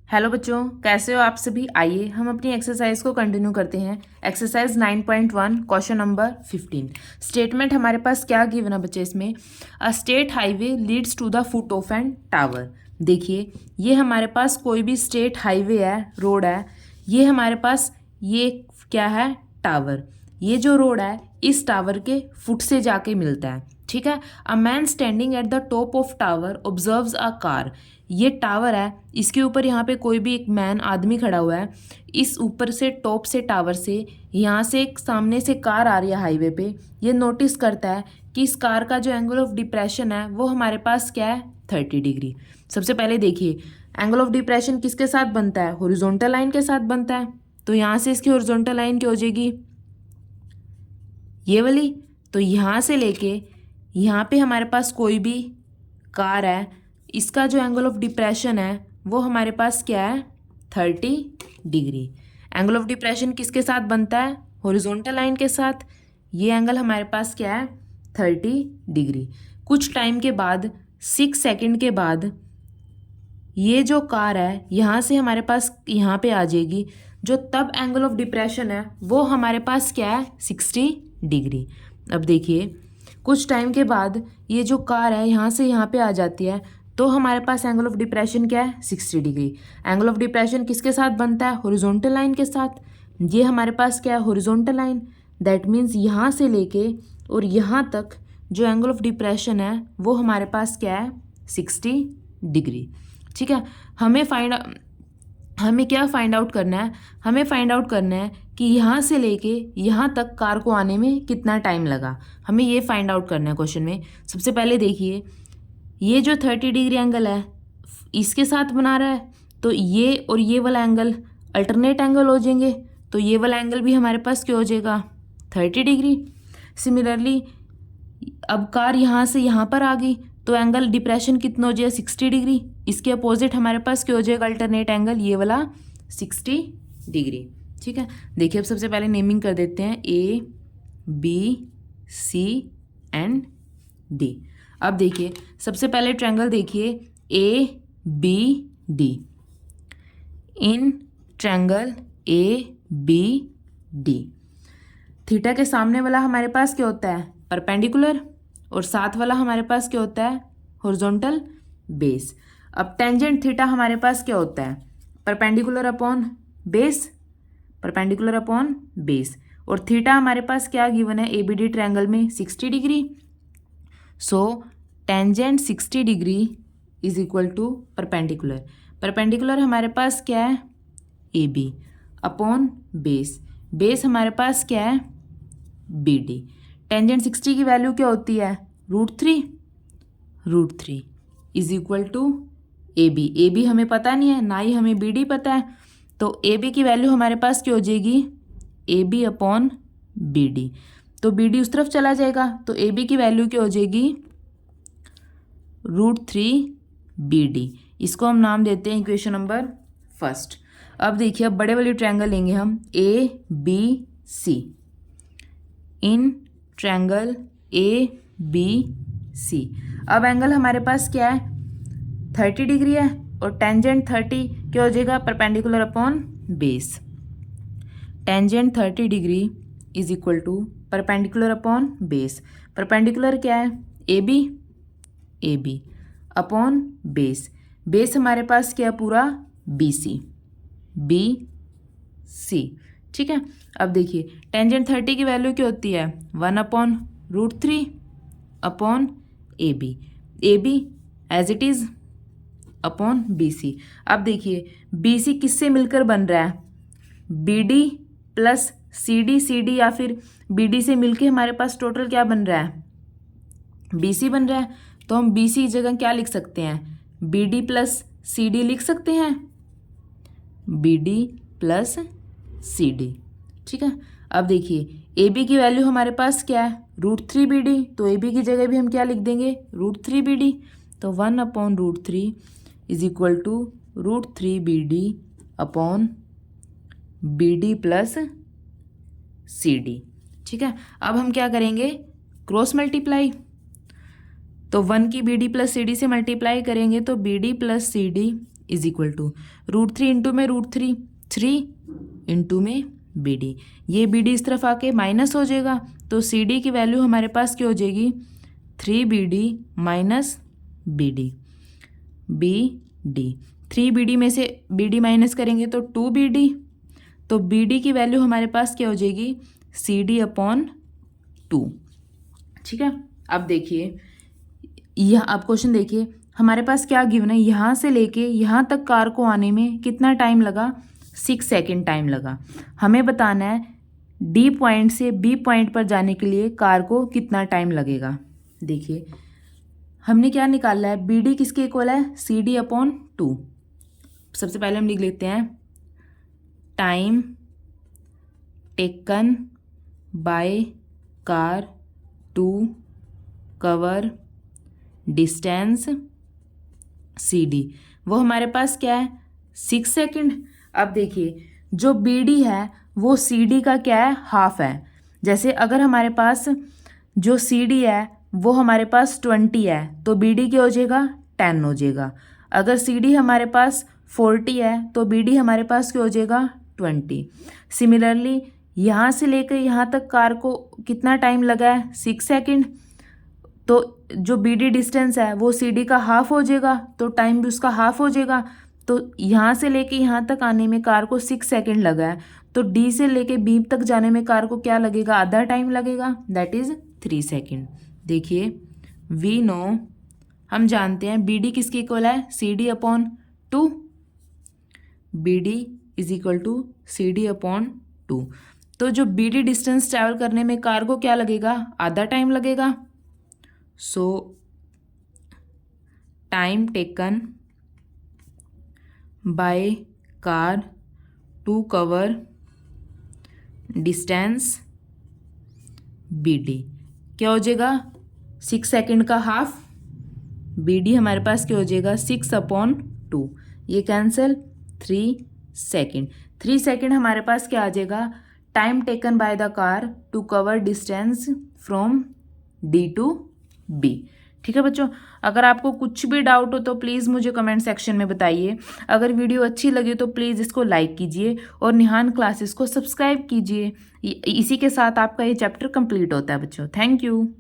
Hello बच्चों, कैसे हो आप सभी। आइए हम अपनी एक्सरसाइज को कंटिन्यू करते हैं। Exercise 9.1 question number 15। स्टेटमेंट हमारे पास क्या गिवन है बच्चे इसमें। A state highway leads to the foot of an tower. देखिए ये हमारे पास कोई भी स्टेट हाईवे है, रोड है। ये हमारे पास ये क्या है, टावर। ये जो रोड है इस टावर के फुट से जाके मिलता है, ठीक है। A man standing at the top of tower observes a car. ये टावर है, इसके ऊपर यहाँ पे कोई भी एक मैन आदमी खड़ा हुआ है। इस ऊपर से टॉप से टावर से यहाँ से एक सामने से कार आ रही है हाईवे पे। ये नोटिस करता है कि इस कार का जो एंगल ऑफ डिप्रेशन है वो हमारे पास क्या है, 30 डिग्री। सबसे पहले देखिए एंगल ऑफ डिप्रेशन किसके साथ बनता है, हॉरिजॉन्टल लाइन के साथ बनता है। तो यहाँ से इसकी हॉरिजॉन्टल लाइन क्या हो जाएगी, ये वाली। तो यहाँ से लेके यहाँ पे हमारे पास कोई भी कार है, इसका जो एंगल ऑफ डिप्रेशन है वो हमारे पास क्या है, 30 डिग्री। एंगल ऑफ डिप्रेशन किसके साथ बनता है, हॉरिजॉन्टल लाइन के साथ। ये एंगल हमारे पास क्या है, 30 डिग्री। कुछ टाइम के बाद 6 सेकंड के बाद ये जो कार है यहाँ से हमारे पास यहाँ पे आ जाएगी। जो तब एंगल ऑफ डिप्रेशन है वो हमारे पास क्या है, 60 डिग्री। अब देखिए कुछ टाइम के बाद ये जो कार है यहाँ से यहाँ पे आ जाती है, तो हमारे पास एंगल ऑफ डिप्रेशन क्या है, 60 डिग्री। एंगल ऑफ डिप्रेशन किसके साथ बनता है, हॉरिजॉन्टल लाइन के साथ। ये हमारे पास क्या है, हॉरिजॉन्टल लाइन। दैट मीन्स यहाँ से लेके और यहाँ तक जो एंगल ऑफ डिप्रेशन है वो हमारे पास क्या है, 60 डिग्री, ठीक है। हमें क्या फाइंड आउट करना है, हमें फाइंड आउट करना है कि यहाँ से लेके यहाँ तक कार को आने में कितना टाइम लगा। हमें ये फाइंड आउट करना है क्वेश्चन में। सबसे पहले देखिए ये जो 30 डिग्री एंगल है इसके साथ बना रहा है, तो ये और ये वाला एंगल अल्टरनेट एंगल हो जाएंगे। तो ये वाला एंगल भी हमारे पास क्या हो जाएगा, 30 डिग्री। सिमिलरली अब कार यहाँ से यहाँ पर आ गई तो एंगल डिप्रेशन कितना हो जाएगा, 60 डिग्री। इसके अपोजिट हमारे पास क्या हो जाएगा, अल्टरनेट एंगल ये वाला 60 डिग्री, ठीक है। देखिए अब सबसे पहले नेमिंग कर देते हैं A B C and D। अब देखिए सबसे पहले ट्रायंगल देखिए A B D। In triangle A B D theta के सामने वाला हमारे पास क्या होता है, परपेंडिकुलर, और साथ वाला हमारे पास क्या होता है, हॉरिजॉन्टल बेस। अब टेंजेंट थीटा हमारे पास क्या होता है, perpendicular upon base, perpendicular upon base. और थीटा हमारे पास क्या गिवन है ABD ट्रायंगल में, 60 degree. So tangent 60 degree is equal to perpendicular. Perpendicular हमारे पास क्या है, AB अपॉन बेस। बेस हमारे पास क्या है, BD। टेंजेंट 60 की वैल्यू क्या होती है, √3। √3 is equal to AB। AB हमें पता नहीं है, ना ही हमें BD पता है। तो AB की वैल्यू हमारे पास क्या हो जाएगी, AB अपॉन BD। तो BD उस तरफ चला जाएगा, तो AB की वैल्यू क्या हो जाएगी, √3 BD। इसको हम नाम देते हैं इक्वेशन नंबर फर्स्ट। अब देखिए अब बड़े वाले ट्रायंगल लेंगे हम ABC। इन ट्रायंगल ABC अब एंगल हमारे पास क्या है, 30 डिग्री है, और टेंजेंट 30 क्या हो जाएगा, perpendicular upon base. Tangent 30 degree is equal to perpendicular upon base. Perpendicular क्या है, AB अपॉन बेस। बेस हमारे पास क्या है, पूरा BC, ठीक है। अब देखिए टेंजेंट 30 की वैल्यू क्या होती है, 1 upon √3 upon AB as it is upon BC। अब देखिए BC किससे मिलकर बन रहा है, BD प्लस CD या फिर BD से मिलके हमारे पास टोटल क्या बन रहा है, BC बन रहा है। तो हम BC की जगह क्या लिख सकते हैं, BD प्लस CD लिख सकते हैं, BD प्लस CD, ठीक है। अब देखिए AB की वैल्यू हमारे पास क्या है, √3 BD। तो AB की जगह भी हम क्या लिख देंगे, √3 BD। तो 1 upon √3 is equal to √3 BD upon BD plus CD, ठीक है। अब हम क्या करेंगे, क्रॉस मल्टीप्लाई। तो 1 की BD प्लस CD से मल्टीप्लाई करेंगे तो BD plus CD is equal to √3 into में √3, 3 इंटू में BD। ये BD इस तरफ आके माइनस हो जाएगा, तो CD की वैल्यू हमारे पास क्या हो जाएगी, 3BD माइनस BD। 3BD में से BD माइनस करेंगे तो 2BD, तो BD की वैल्यू हमारे पास क्या हो जाएगी, CD/2। ठीक है, अब देखिए यह, अब क्वेश्चन देखिए हमारे पास क्या गिवन है, यहाँ से लेके यहाँ तक कार को आने में कितना टाइम लगा, 6 सेकेंड टाइम लगा। हमें बताना है D पॉइंट से B पॉइंट पर जाने के लिए कार को कितना टाइम लगेगा। देखिए हमने क्या निकाला है, BD किसके इक्वल है, CD/2। सबसे पहले हम लिख लेते हैं time taken by car to cover distance CD, वो हमारे पास क्या है, 6 सेकेंड। अब देखिए जो BD है वो CD का क्या है, हाफ है। जैसे अगर हमारे पास जो CD है वो हमारे पास 20 है तो BD क्या हो जाएगा, 10 हो जाएगा। अगर CD हमारे पास 40 है तो BD हमारे पास क्या हो जाएगा, 20। सिमिलरली यहाँ से लेकर यहाँ तक कार को कितना टाइम लगा है, 6 सेकेंड। तो जो BD डिस्टेंस है वो CD का हाफ हो जाएगा, तो टाइम भी उसका हाफ हो जाएगा। तो यहाँ से लेके यहाँ तक आने में कार को 6 सेकेंड लगा है, तो D से लेके B तक जाने में कार को क्या लगेगा, आधा टाइम लगेगा, दैट इज़ 3 सेकेंड। देखिए वी नो, हम जानते हैं BD किसके इक्वल है, CD/2। BD is equal to CD/2। तो जो BD डिस्टेंस ट्रैवल करने में कार को क्या लगेगा, आधा टाइम लगेगा। So time taken by car to cover distance BD क्या हो जाएगा, 6 सेकेंड का हाफ। BD हमारे पास क्या हो जाएगा, 6/2। ये कैंसिल, 3 सेकेंड। 3 सेकेंड हमारे पास क्या आ जाएगा, time taken by the car to cover distance from D to B। ठीक है बच्चों, अगर आपको कुछ भी डाउट हो तो प्लीज़ मुझे कमेंट सेक्शन में बताइए। अगर वीडियो अच्छी लगी तो प्लीज़ इसको लाइक कीजिए और निहान क्लासेस को सब्सक्राइब कीजिए। इसी के साथ आपका ये चैप्टर कंप्लीट होता है बच्चों। Thank you.